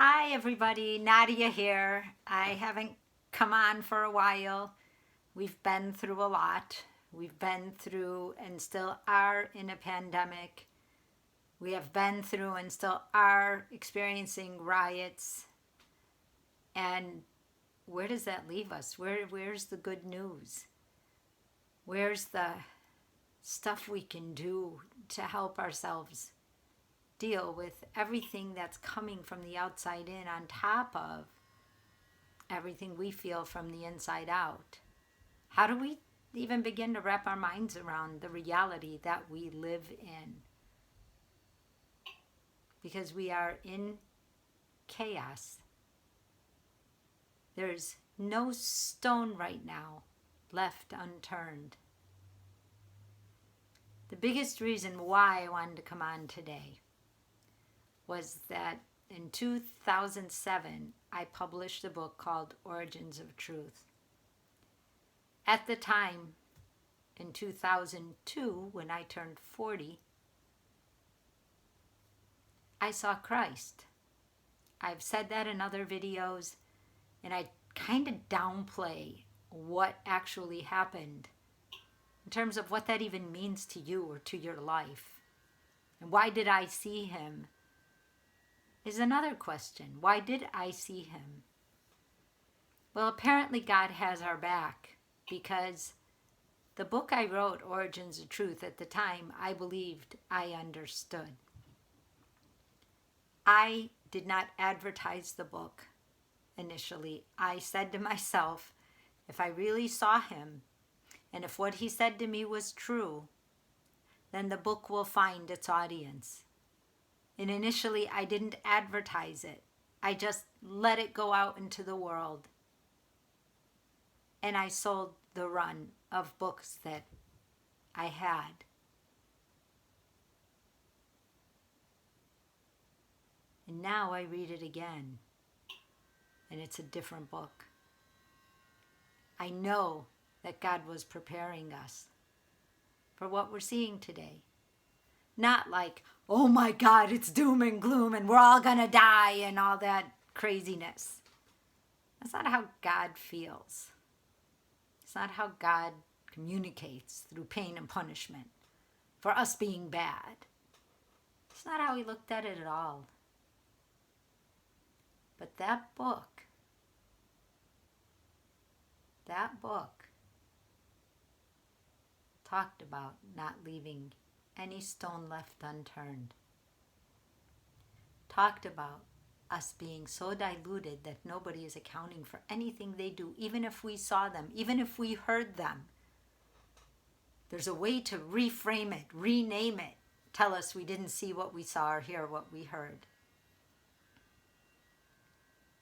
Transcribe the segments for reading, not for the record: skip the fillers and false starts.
Hi, everybody. Nadia here. I haven't come on for a while. We've been through a lot. We've been through and still are in a pandemic. We have been through and still are experiencing riots. And where does that leave us? Where's the good news? Where's the stuff we can do to help ourselves deal with everything that's coming from the outside in on top of everything we feel from the inside out? How do we even begin to wrap our minds around the reality that we live in? Because we are in chaos. There's no stone right now left unturned. The biggest reason why I wanted to come on today was that in 2007, I published a book called Origins of Truth. At the time, in 2002, when I turned 40, I saw Christ. I've said that in other videos, and I kind of downplay what actually happened in terms of what that even means to you or to your life. And why did I see him is another question. Why did I see him? Well, apparently God has our back, because the book I wrote, Origins of Truth, at the time, I believed I understood. I did not advertise the book initially. I said to myself, if I really saw him, and if what he said to me was true, then the book will find its audience. And initially, I didn't advertise it. I just let it go out into the world. And I sold the run of books that I had. And now I read it again, and it's a different book. I know that God was preparing us for what we're seeing today. Not like, oh my God, it's doom and gloom and we're all gonna die and all that craziness. That's not how God feels. It's not how God communicates through pain and punishment for us being bad. It's not how he looked at it at all. But that book talked about not leaving any stone left unturned. Talked about us being so diluted that nobody is accounting for anything they do, even if we saw them, even if we heard them. There's a way to reframe it, rename it, tell us we didn't see what we saw or hear what we heard.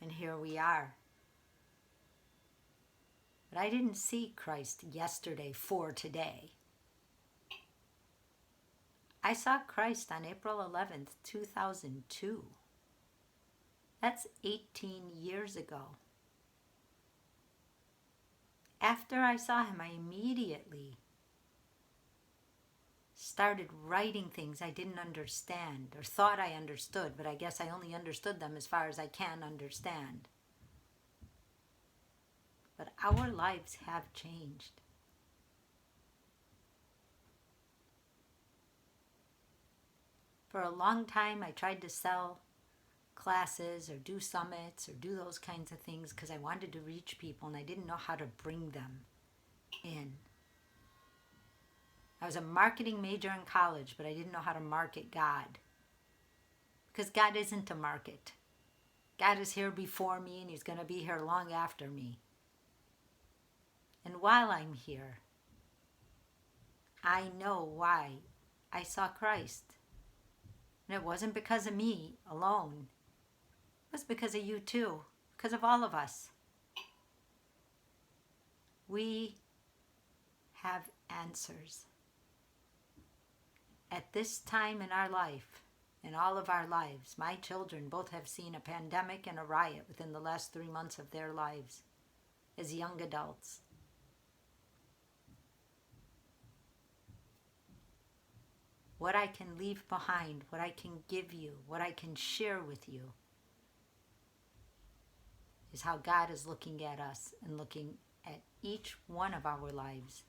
And here we are. But I didn't see Christ yesterday for today. I saw Christ on April 11th, 2002. That's 18 years ago. After I saw him, I immediately started writing things I didn't understand or thought I understood, but I guess I only understood them as far as I can understand. But our lives have changed. For a long time, I tried to sell classes or do summits or do those kinds of things because I wanted to reach people and I didn't know how to bring them in. I was a marketing major in college, but I didn't know how to market God. Because God isn't a market. God is here before me and he's going to be here long after me. And while I'm here, I know why I saw Christ. And it wasn't because of me alone. It was because of you too, because of all of us. We have answers. At this time in our life, in all of our lives, my children both have seen a pandemic and a riot within the last 3 months of their lives as young adults. What I can leave behind, what I can give you, what I can share with you is how God is looking at us and looking at each one of our lives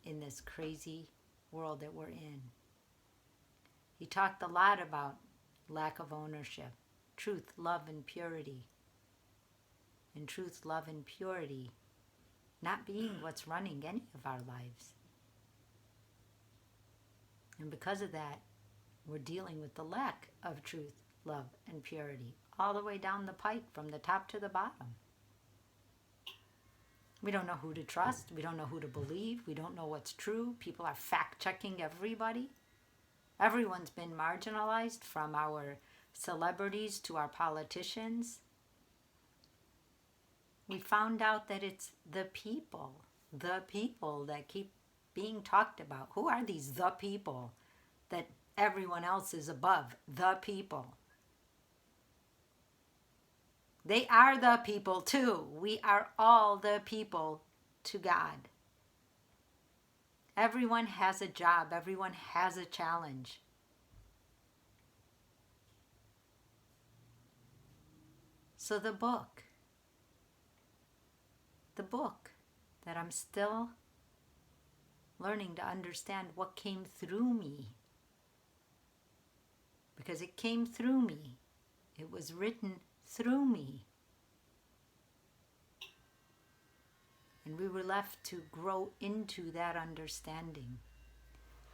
in this crazy world that we're in. He talked a lot about lack of ownership, truth, love, and purity. And truth, love, and purity not being what's running any of our lives. And because of that, we're dealing with the lack of truth, love, and purity all the way down the pike from the top to the bottom. We don't know who to trust. We don't know who to believe. We don't know what's true. People are fact-checking everybody. Everyone's been marginalized, from our celebrities to our politicians. We found out that it's the people that keep being talked about. Who are these the people that everyone else is above? The people. They are the people too. We are all the people to God. Everyone has a job. Everyone has a challenge. So the book that I'm still learning to understand what came through me, because it came through me. It was written through me. And we were left to grow into that understanding.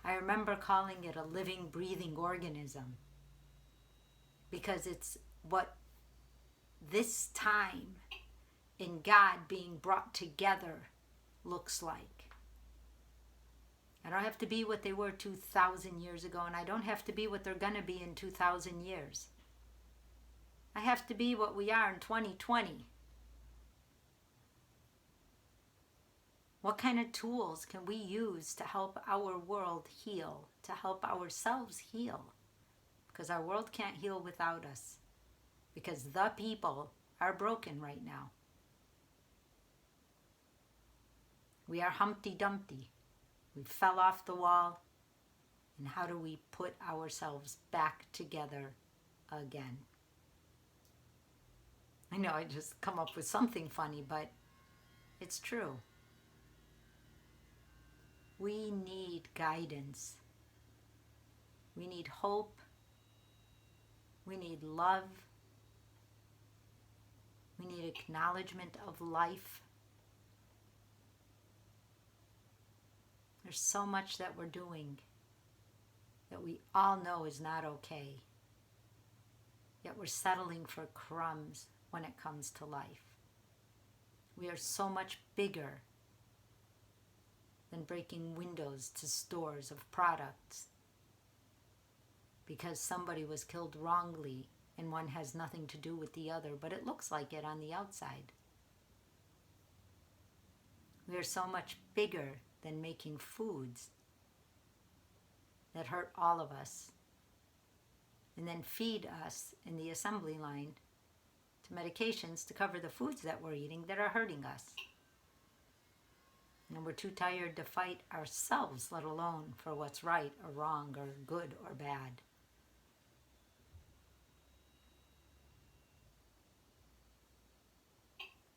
I remember calling it a living, breathing organism, because it's what this time in God being brought together looks like. I don't have to be what they were 2,000 years ago, and I don't have to be what they're going to be in 2,000 years. I have to be what we are in 2020. What kind of tools can we use to help our world heal, to help ourselves heal? Because our world can't heal without us. Because the people are broken right now. We are Humpty Dumpty. We fell off the wall. And how do we put ourselves back together again? I know I just come up with something funny, but it's true. We need guidance. We need hope. We need love. We need acknowledgement of life. There's so much that we're doing that we all know is not okay. Yet we're settling for crumbs when it comes to life. We are so much bigger than breaking windows to stores of products because somebody was killed wrongly and one has nothing to do with the other, but it looks like it on the outside. We are so much bigger than making foods that hurt all of us and then feed us in the assembly line to medications to cover the foods that we're eating that are hurting us. And we're too tired to fight ourselves, let alone for what's right or wrong or good or bad.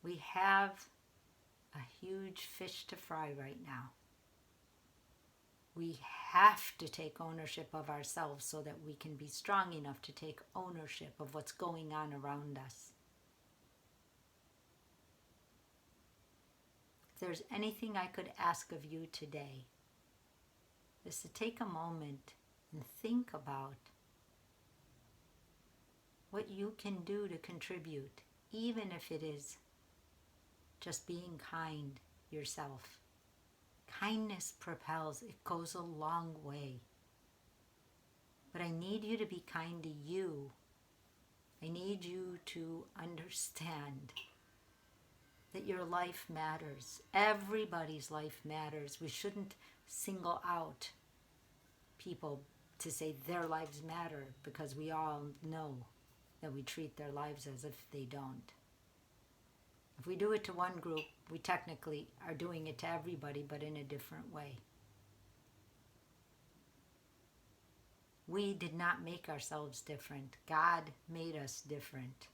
We have a huge fish to fry right now. We have to take ownership of ourselves so that we can be strong enough to take ownership of what's going on around us. If there's anything I could ask of you today, is to take a moment and think about what you can do to contribute, even if it is just being kind yourself. Kindness propels, it goes a long way. But I need you to be kind to you. I need you to understand that your life matters. Everybody's life matters. We shouldn't single out people to say their lives matter, because we all know that we treat their lives as if they don't. If we do it to one group, we technically are doing it to everybody, but in a different way. We did not make ourselves different. God made us different.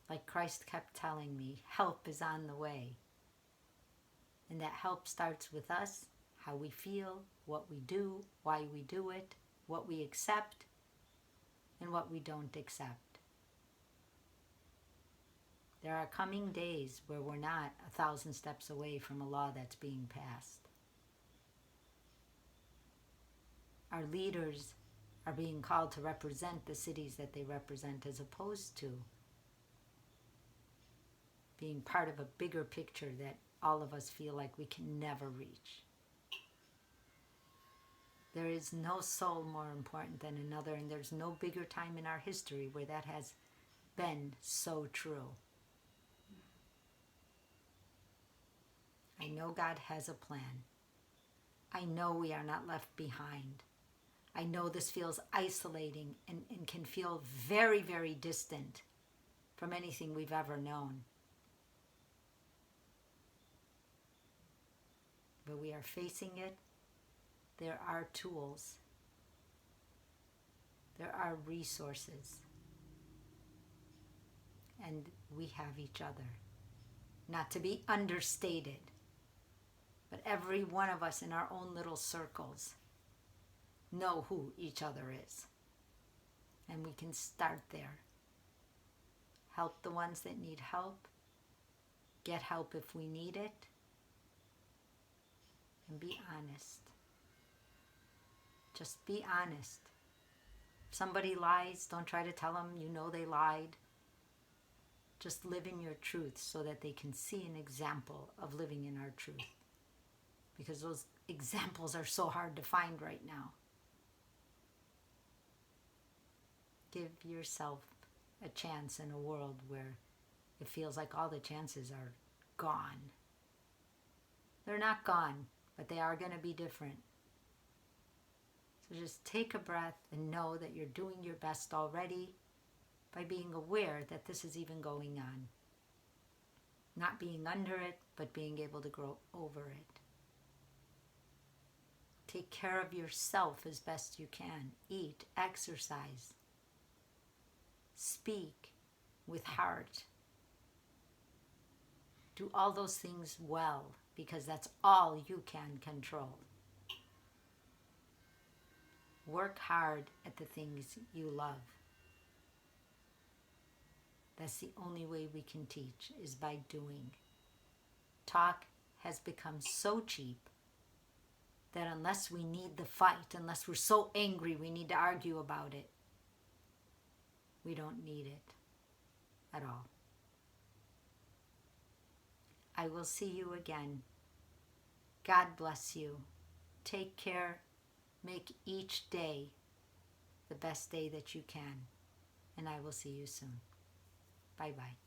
Like Christ kept telling me, help is on the way. And that help starts with us, how we feel, what we do, why we do it, what we accept, and what we don't accept. There are coming days where we're not 1,000 steps away from a law that's being passed. Our leaders are being called to represent the cities that they represent, as opposed to being part of a bigger picture that all of us feel like we can never reach. There is no soul more important than another, and there's no bigger time in our history where that has been so true. I know God has a plan. I know we are not left behind. I know this feels isolating and can feel very, very distant from anything we've ever known. But we are facing it. There are tools. There are resources. And we have each other. Not to be understated, but every one of us in our own little circles know who each other is. And we can start there. Help the ones that need help. Get help if we need it. And be honest. Just be honest. If somebody lies, don't try to tell them you know they lied. Just live in your truth so that they can see an example of living in our truth. Because those examples are so hard to find right now. Give yourself a chance in a world where it feels like all the chances are gone. They're not gone, but they are going to be different. So just take a breath and know that you're doing your best already by being aware that this is even going on. Not being under it, but being able to grow over it. Take care of yourself as best you can. Eat, exercise, speak with heart. Do all those things well, because that's all you can control. Work hard at the things you love. That's the only way we can teach, is by doing. Talk has become so cheap that unless we need the fight, unless we're so angry we need to argue about it, we don't need it at all. I will see you again. God bless you. Take care. Make each day the best day that you can. And I will see you soon. Bye-bye.